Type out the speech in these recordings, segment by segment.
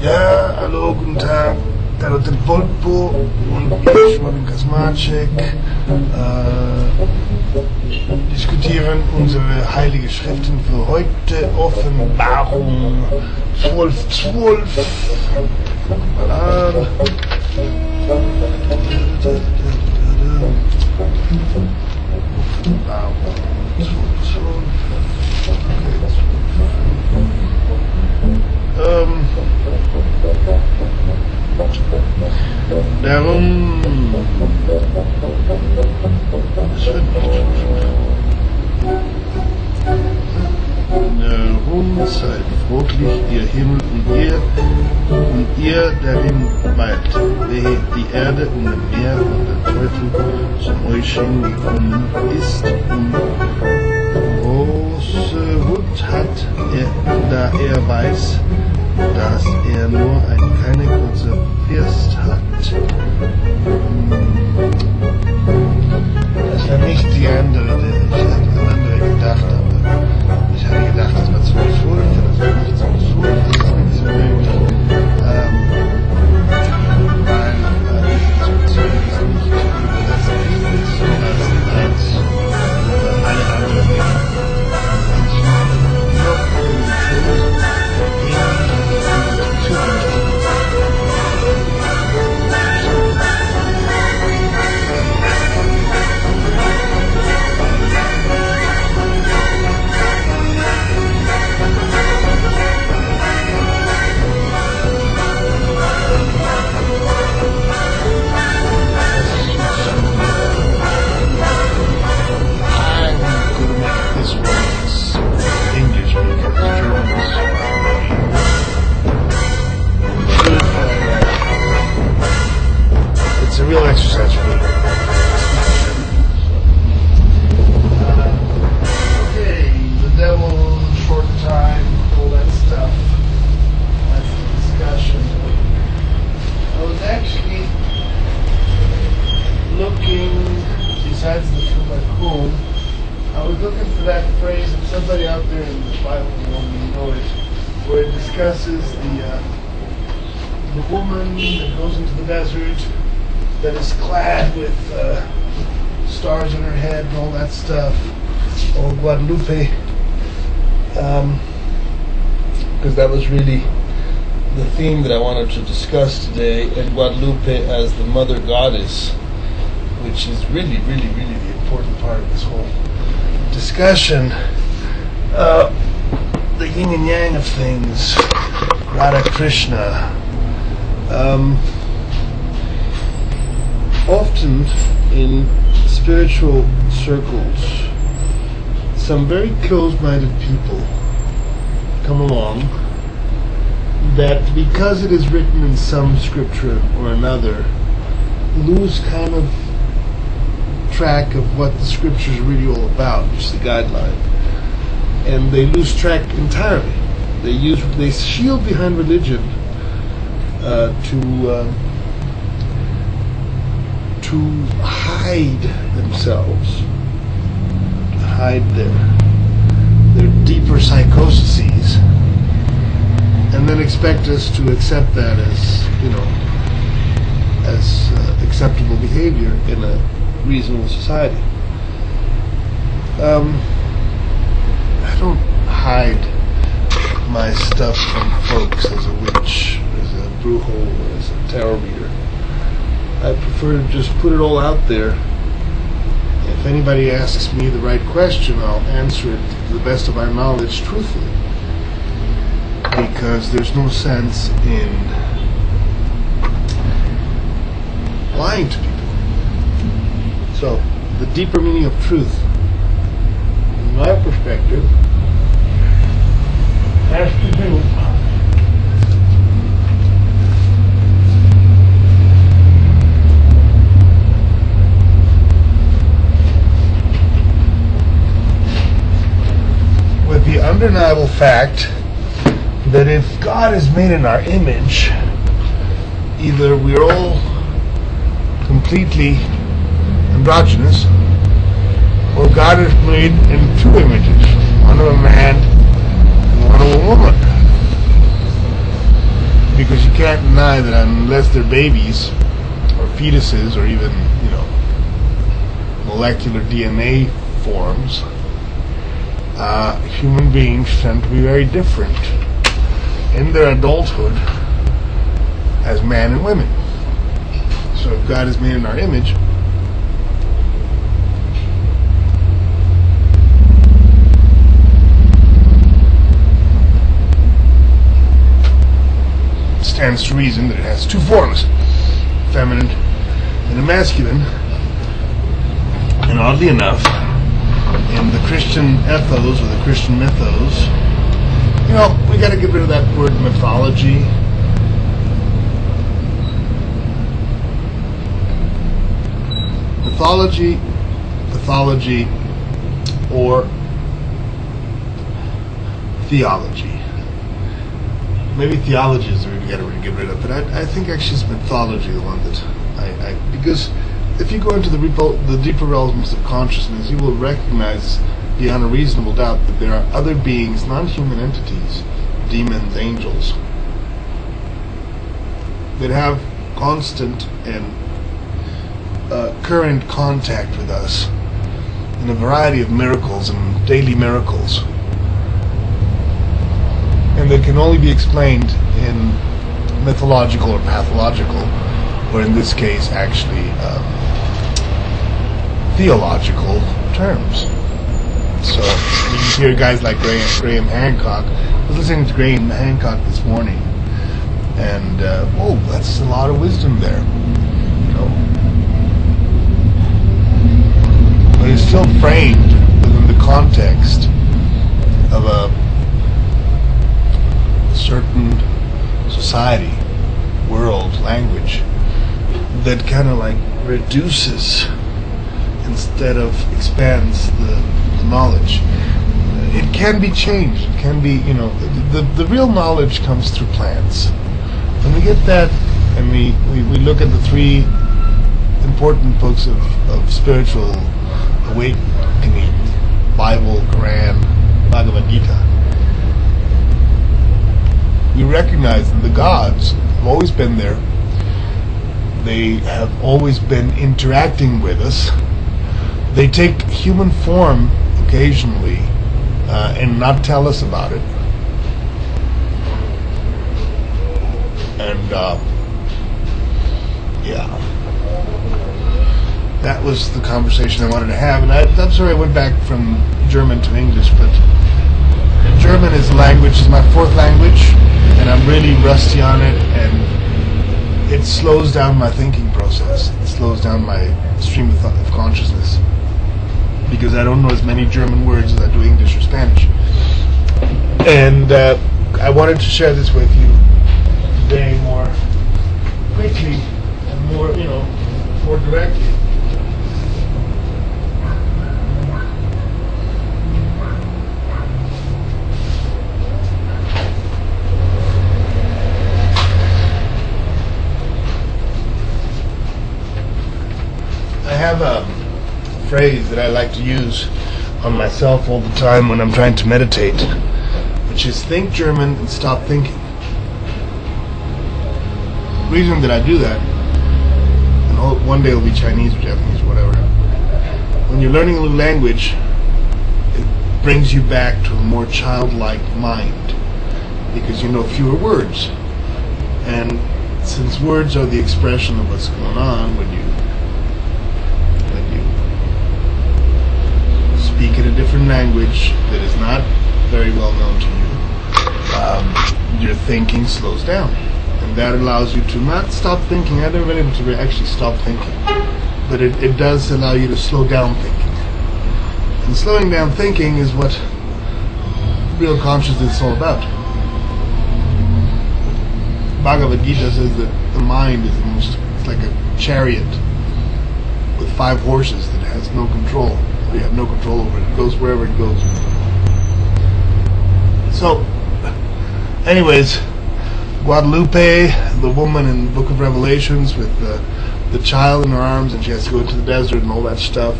Ja, hallo, guten Tag. Da hat den Pulpo und ich, Robin Kasmarczyk, diskutieren unsere heilige Schriften für heute. Offenbarung 12,12. Mal an. Offenbarung 12,12. Darum, es wird nicht so schwer. Darum seid freundlich, ihr Himmel und ihr darin weilt, wehe die Erde und das Meer und der Teufel zu euch hingekommen ist und große Wut hat da er weiß, dass er nur eine kleine kurze Frist hat. Das war nicht die andere, ich hatte an andere gedacht, aber ich hatte gedacht, das war zu schuld, das war nicht so schuld, das ist nicht so möglich. Weil das Zeug ist nicht übersetzt, sondern als alle anderen Dinge. It's a real exercise for me. Okay, the devil, short time, all that stuff. That's the discussion. I was actually looking, besides the film at home, I was looking for that phrase, and somebody out there in the Bible will know it, where it discusses the woman that goes into the desert, that is clad with stars on her head and all that stuff, or Guadalupe, because that was really the theme that I wanted to discuss today, and Guadalupe as the mother goddess, which is really, really, really the important part of this whole discussion. The yin and yang of things, Radha Krishna. Often in spiritual circles, some very close-minded people come along that, because it is written in some scripture or another, lose kind of track of what the scripture is really all about, just the guideline, and they lose track entirely. They shield behind religion to hide themselves, to hide their deeper psychoses, and then expect us to accept that as, as acceptable behavior in a reasonable society. I don't hide my stuff from folks as a witch, as a brujo, or as a tarot reader. I prefer to just put it all out there. If anybody asks me the right question, I'll answer it to the best of my knowledge truthfully, because there's no sense in lying to people. So, the deeper meaning of truth, in my perspective, has to do with the undeniable fact that if God is made in our image, either we're all completely androgynous, or God is made in two images, one of a man and one of a woman. because you can't deny that unless they're babies or fetuses or even, molecular DNA forms, human beings tend to be very different in their adulthood as man and women. So if God is made in our image, it stands to reason that it has two forms, feminine and a masculine. And oddly enough, in the Christian ethos or the Christian mythos, we got to get rid of that word mythology. Mythology, or theology. Maybe theology is the word we got to get rid of, but I think actually it's mythology, the one that because if you go into the deeper realms of consciousness, you will recognize beyond a reasonable doubt that there are other beings, non-human entities, demons, angels, that have constant and current contact with us in a variety of miracles and daily miracles, and that can only be explained in mythological or pathological, or in this case actually theological terms. So you hear guys like Graham Hancock. I was listening to Graham Hancock this morning, and that's a lot of wisdom there. But it's still framed within the context of a certain society, world, language that kind of like reduces instead of expands the knowledge. It can be changed. It can be, the real knowledge comes through plants. When we get that, and we look at the three important books of spiritual awakening, Bible, Quran, Bhagavad Gita, we recognize that the gods have always been there. They have always been interacting with us. They take human form occasionally and not tell us about it. And that was the conversation I wanted to have. And I'm sorry I went back from German to English, but German is my fourth language, and I'm really rusty on it, and it slows down my thinking process. It slows down my stream of consciousness, because I don't know as many German words as I do English or Spanish. And I wanted to share this with you today more quickly and more directly. I have a phrase that I like to use on myself all the time when I'm trying to meditate, which is think German and stop thinking. The reason that I do that, and one day it'll be Chinese or Japanese or whatever, when you're learning a new language, it brings you back to a more childlike mind, because you know fewer words. And since words are the expression of what's going on, when you speak in a different language that is not very well known to you, your thinking slows down. And that allows you to not stop thinking. I've never been able to actually stop thinking. But it does allow you to slow down thinking. And slowing down thinking is what real consciousness is all about. Bhagavad Gita says that the mind is it's like a chariot with 5 horses that has no control. We have no control over it. It goes wherever it goes. So, anyways, Guadalupe, the woman in the Book of Revelations with the child in her arms, and she has to go into the desert and all that stuff,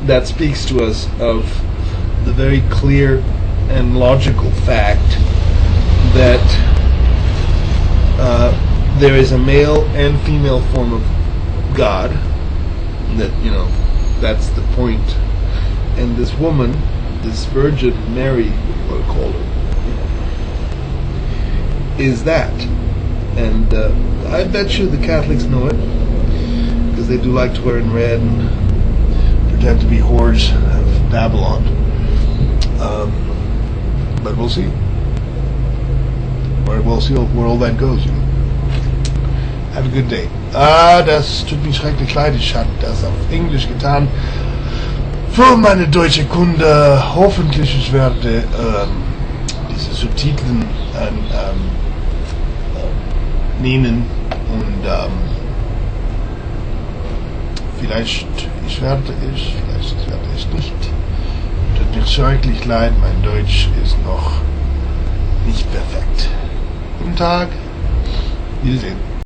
that speaks to us of the very clear and logical fact that there is a male and female form of God. That, that's the point. And this woman, this Virgin Mary, we'll call her, is that. And I bet you the Catholics know it, because they do like to wear in red and pretend to be whores of Babylon. But we'll see. We'll see where all that goes. Have a good day. Das tut mir schrecklich leid. Ich habe das auf Englisch getan. Für meine deutsche Kunde. Hoffentlich ich werde diese Subtiteln nehmen und vielleicht werde ich nicht. Tut mir schrecklich leid, mein Deutsch ist noch nicht perfekt. Guten Tag. Wiedersehen.